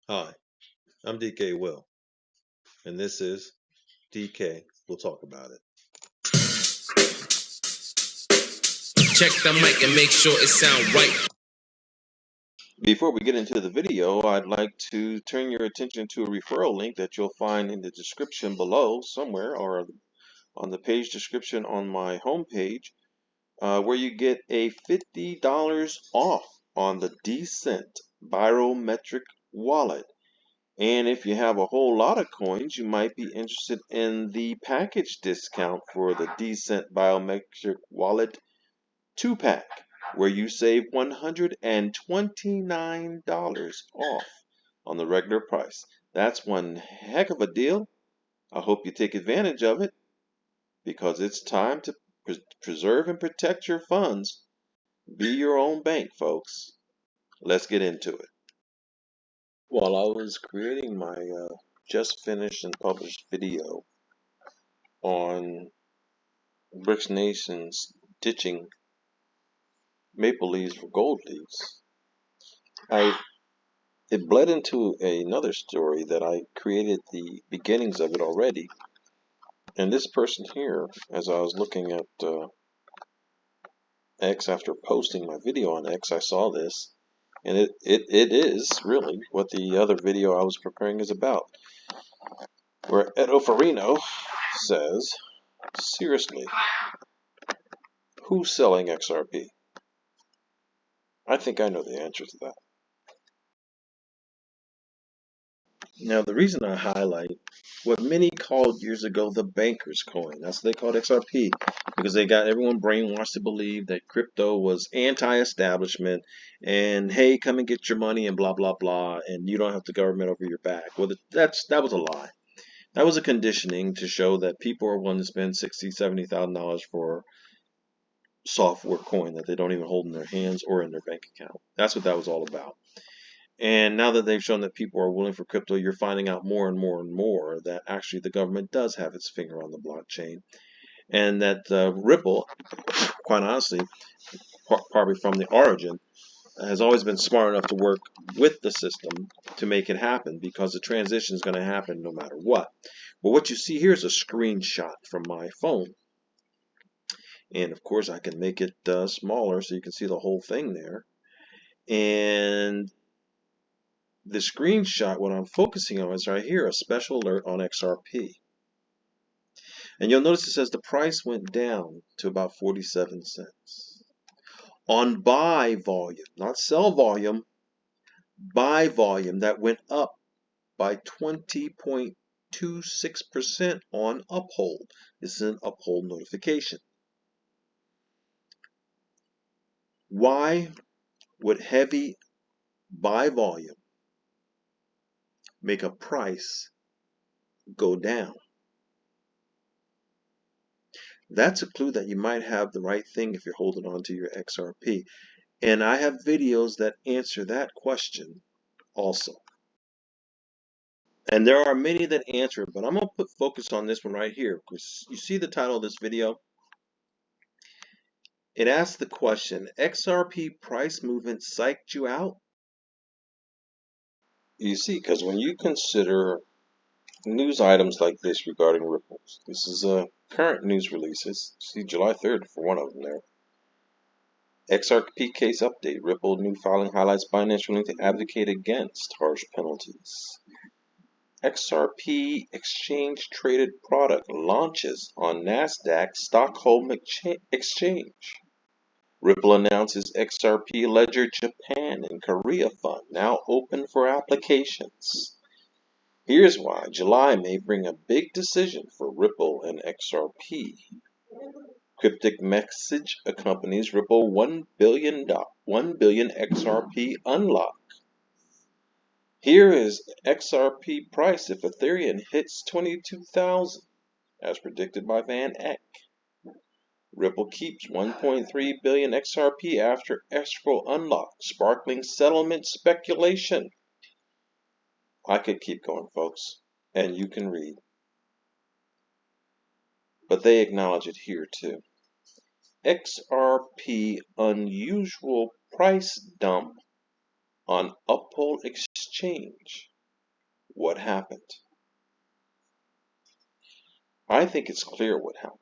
Hi, I'm DK Will, and this is DK. We'll talk about it. Check the mic and make sure it sound right. Before we get into the video, I'd like to turn your attention to a referral link that you'll find in the description below somewhere, or on the page description on my homepage, where you get a $50 off on the Decent Biometric Wallet. And if you have a whole lot of coins, you might be interested in the package discount for the Decent Biometric Wallet 2-pack, where you save $129 off on the regular price. That's one heck of a deal. I hope you take advantage of it, because it's time to preserve and protect your funds. Be your own bank, folks. Let's get into it. While I was creating my just finished and published video on Bricks Nation's ditching maple leaves for gold leaves, it bled into another story that I created the beginnings of it already. And this person here, as I was looking at X after posting my video on X, I saw this, and it is really what the other video I was preparing is about, where FARINA says, seriously, who's selling XRP? I think I know the answer to that. Now, the reason I highlight what many called years ago the banker's coin, that's what they called XRP, because they got everyone brainwashed to believe that crypto was anti-establishment and, hey, come and get your money and blah, blah, blah, and you don't have the government over your back. Well, that was a lie. That was a conditioning to show that people are willing to spend $60,000, $70,000 for software coin that they don't even hold in their hands or in their bank account. That's what that was all about. And now that they've shown that people are willing for crypto, you're finding out more and more and more that actually the government does have its finger on the blockchain. And that Ripple, quite honestly, probably from the origin, has always been smart enough to work with the system to make it happen, because the transition is going to happen no matter what. But what you see here is a screenshot from my phone. And of course, I can make it smaller so you can see the whole thing there. And the screenshot, what I'm focusing on is right here, a special alert on XRP. And you'll notice it says the price went down to about 47 cents. On buy volume, not sell volume, buy volume, that went up by 20.26% on Uphold. This is an Uphold notification. Why would heavy buy volume make a price go down? That's a clue that you might have the right thing if you're holding on to your XRP. And I have videos that answer that question also. And there are many that answer it, but I'm going to put focus on this one right here, because you see the title of this video? It asks the question, XRP price movement psyched you out? You see, because when you consider news items like this regarding Ripples, this is a current news releases. See July 3rd for one of them there. XRP case update. Ripple new filing highlights Binance willing to advocate against harsh penalties. XRP exchange traded product launches on Nasdaq Stockholm Exchange. Ripple announces XRP Ledger Japan and Korea Fund now open for applications. Here's why July may bring a big decision for Ripple and XRP. Cryptic message accompanies Ripple 1 billion XRP unlock. Here is XRP price if Ethereum hits 22,000, as predicted by Van Eck. Ripple keeps 1.3 billion XRP after escrow unlock, sparkling settlement speculation. I could keep going, folks, and you can read. But they acknowledge it here too. XRP unusual price dump on Uphold Exchange. what happened. I think it's clear what happened.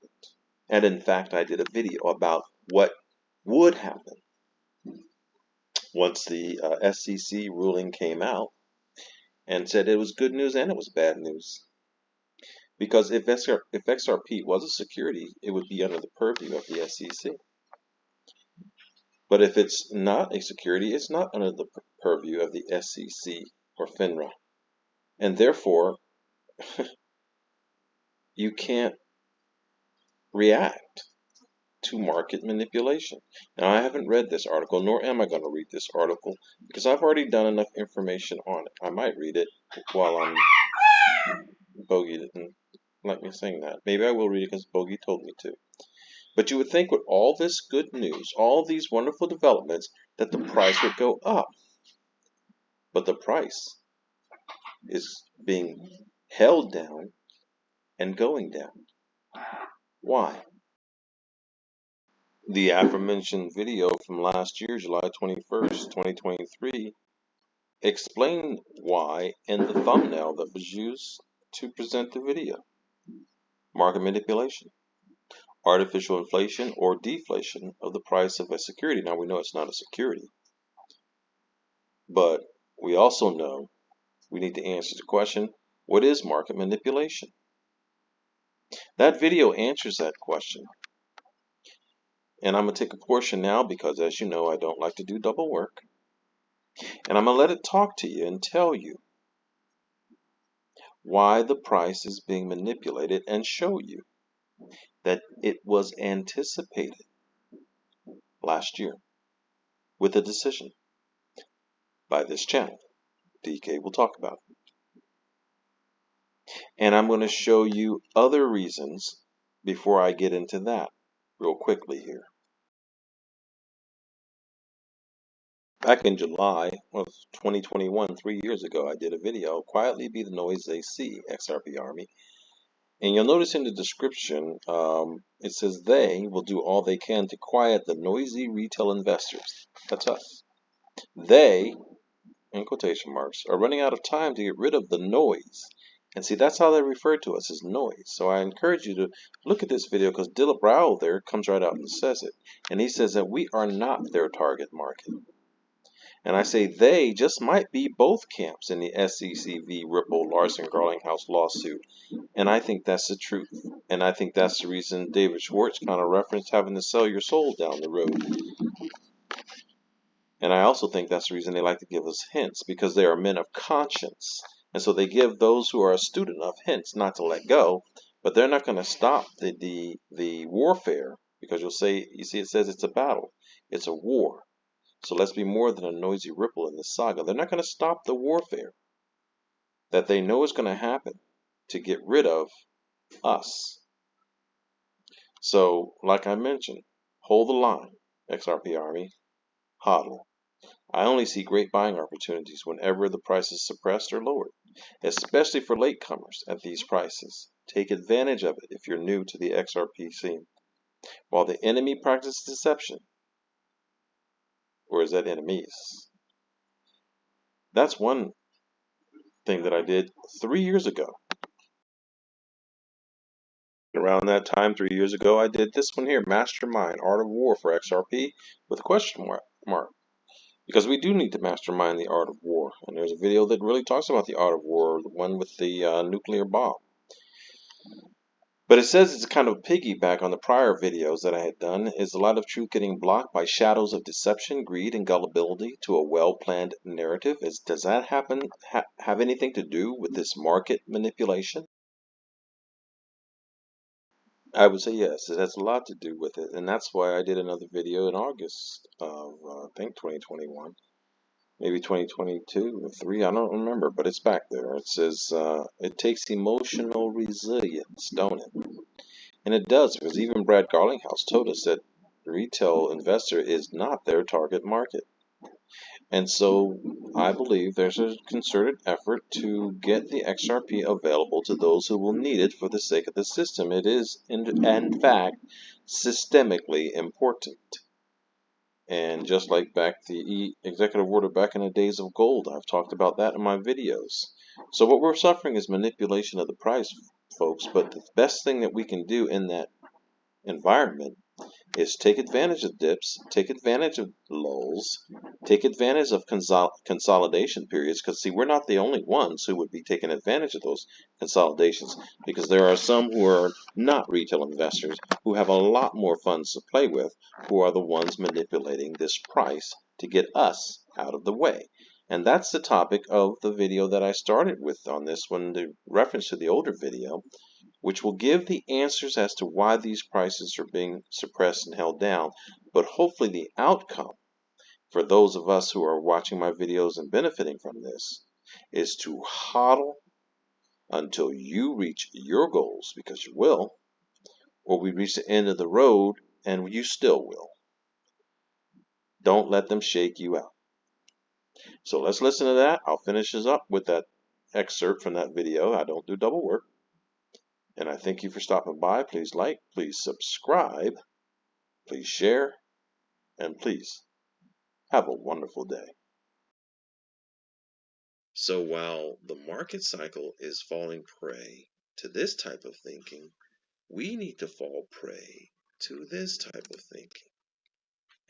And in fact, I did a video about what would happen once the SEC ruling came out and said it was good news and it was bad news. Because if XRP was a security, it would be under the purview of the SEC. But if it's not a security, it's not under the purview of the SEC or FINRA. And therefore, you can't react to market manipulation. Now, I haven't read this article, nor am I going to read this article, because I've already done enough information on it. I might read it while I'm... Bogey didn't let me sing that. Maybe I will read it because Bogey told me to. But you would think with all this good news, all these wonderful developments, that the price would go up. But the price is being held down and going down. Why? The aforementioned video from last year, July 21st, 2023, explained why in the thumbnail that was used to present the video. Market manipulation, artificial inflation or deflation of the price of a security. Now we know it's not a security, but we also know we need to answer the question, what is market manipulation? That video answers that question. And I'm going to take a portion now because, as you know, I don't like to do double work. And I'm going to let it talk to you and tell you why the price is being manipulated and show you that it was anticipated last year with a decision by this channel. DK will talk about it. And I'm going to show you other reasons before I get into that real quickly here. Back in July of 2021, 3 years ago, I did a video, Quietly Be the Noise They See, XRP Army. And you'll notice in the description, it says they will do all they can to quiet the noisy retail investors. That's us. They, in quotation marks, are running out of time to get rid of the noise. And see, that's how they refer to us, as noise. So I encourage you to look at this video because Dilip Rao there comes right out and says it. And he says that we are not their target market. And I say they just might be both camps in the SEC v. Ripple Larson Garlinghouse lawsuit. And I think that's the truth. And I think that's the reason David Schwartz kind of referenced having to sell your soul down the road. And I also think that's the reason they like to give us hints, because they are men of conscience. And so they give those who are astute enough hints not to let go, but they're not going to stop the warfare, because you see it says it's a battle. It's a war. So let's be more than a noisy ripple in this saga. They're not going to stop the warfare that they know is going to happen to get rid of us. So, like I mentioned, hold the line, XRP Army, Hodl. I only see great buying opportunities whenever the price is suppressed or lowered, especially for latecomers at these prices. Take advantage of it if you're new to the XRP scene. While the enemy practices deception, or is that enemies? That's one thing that I did 3 years ago. Around that time, 3 years ago, I did this one here, Mastermind, Art of War for XRP with a question mark. Because we do need to mastermind the art of war. And there's a video that really talks about the art of war, the one with the nuclear bomb. But it says it's kind of a piggyback on the prior videos that I had done. Is a lot of truth getting blocked by shadows of deception, greed, and gullibility to a well-planned narrative? Does that have anything to do with this market manipulation? I would say yes, it has a lot to do with it. And that's why I did another video in August of, I think, 2021. Maybe 2022 or 3, I don't remember, but it's back there. It says, it takes emotional resilience, don't it? And it does, because even Brad Garlinghouse told us that the retail investor is not their target market. And so I believe there's a concerted effort to get the XRP available to those who will need it for the sake of the system. It is, in fact, systemically important. And just like back the executive order back in the days of gold, I've talked about that in my videos. So what we're suffering is manipulation of the price, folks. But the best thing that we can do in that environment is take advantage of dips, take advantage of lulls, take advantage of consolidation periods. Because, see, we're not the only ones who would be taking advantage of those consolidations, because there are some who are not retail investors who have a lot more funds to play with, who are the ones manipulating this price to get us out of the way. And that's the topic of the video that I started with on this one, the reference to the older video, which will give the answers as to why these prices are being suppressed and held down. But hopefully the outcome for those of us who are watching my videos and benefiting from this is to hodl until you reach your goals, because you will, or we reach the end of the road and you still will. Don't let them shake you out. So let's listen to that. I'll finish this up with that excerpt from that video. I don't do double work. And I thank you for stopping by. Please like, please subscribe, please share, and please have a wonderful day. So while the market cycle is falling prey to this type of thinking, we need to fall prey to this type of thinking.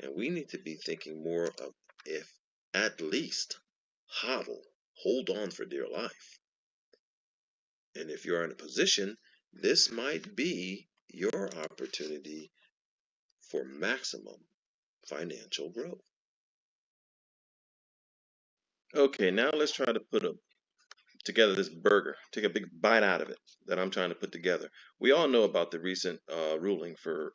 And we need to be thinking more of, if at least, hodl, hold on for dear life. And if you're in a position, this might be your opportunity for maximum financial growth. Okay, now let's try to put together this burger, take a big bite out of it that I'm trying to put together. We all know about the recent ruling for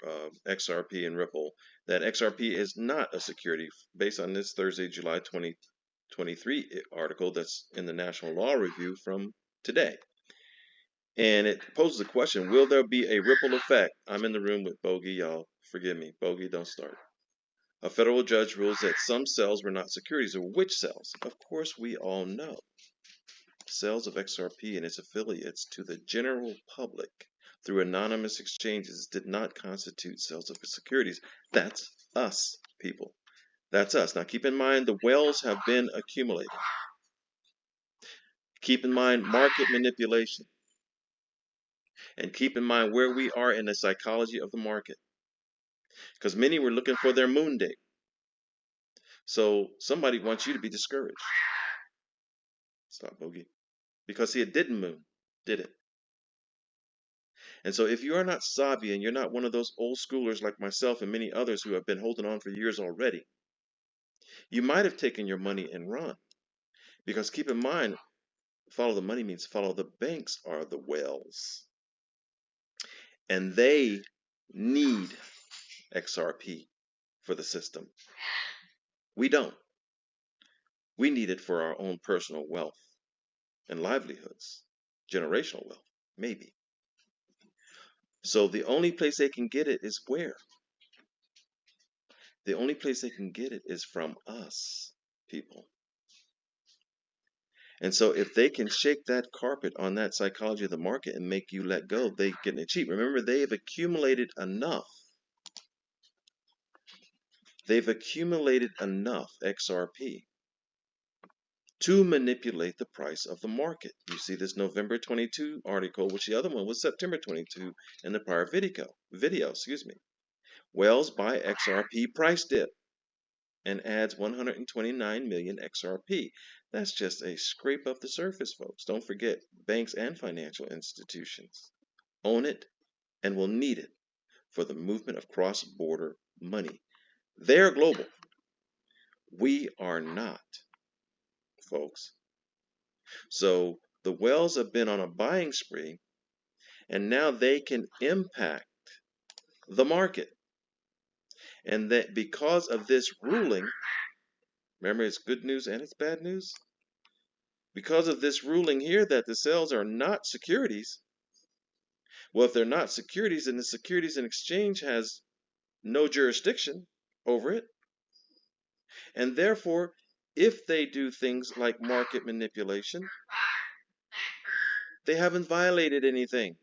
XRP and Ripple, that XRP is not a security, based on this Thursday, July 2023 article that's in the National Law Review from today. And it poses a question, will there be a ripple effect? I'm in the room with Bogey, y'all. Forgive me. Bogey, don't start. A federal judge rules that some cells were not securities. Or which cells? Of course, we all know. Sales of XRP and its affiliates to the general public through anonymous exchanges did not constitute sales of securities. That's us, people. That's us. Now, keep in mind, the whales have been accumulating. Keep in mind market manipulation. And keep in mind where we are in the psychology of the market. Because many were looking for their moon date. So somebody wants you to be discouraged. Stop, Bogey. Because see, it didn't moon, did it? And so if you are not savvy and you're not one of those old schoolers like myself and many others who have been holding on for years already, you might have taken your money and run. Because keep in mind, follow the money means follow the banks are the whales. And they need XRP for the system. We don't. We need it for our own personal wealth and livelihoods, generational wealth, maybe. So the only place they can get it is where? The only place they can get it is from us, people. And so if they can shake that carpet on that psychology of the market and make you let go, they getting it cheap. Remember, they have accumulated enough. They've accumulated enough XRP to manipulate the price of the market. You see this November 22 article, which the other one was September 22 in the prior video. Wells buy XRP price dip and adds 129 million XRP. That's just a scrape of the surface, folks. Don't forget, banks and financial institutions own it and will need it for the movement of cross-border money. They're global. We are not, folks. So the whales have been on a buying spree, and now they can impact the market. And that because of this ruling, remember, it's good news and it's bad news. Because of this ruling here that the sales are not securities, well, if they're not securities, then the Securities and Exchange has no jurisdiction over it. And therefore, if they do things like market manipulation, they haven't violated anything.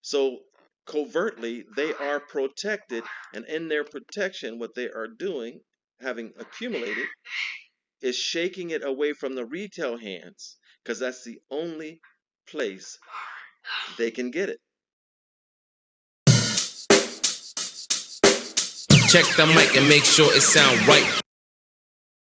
So covertly, they are protected, and in their protection, what they are doing, having accumulated, is shaking it away from the retail hands, because that's the only place they can get it. Check the mic and make sure it sound right.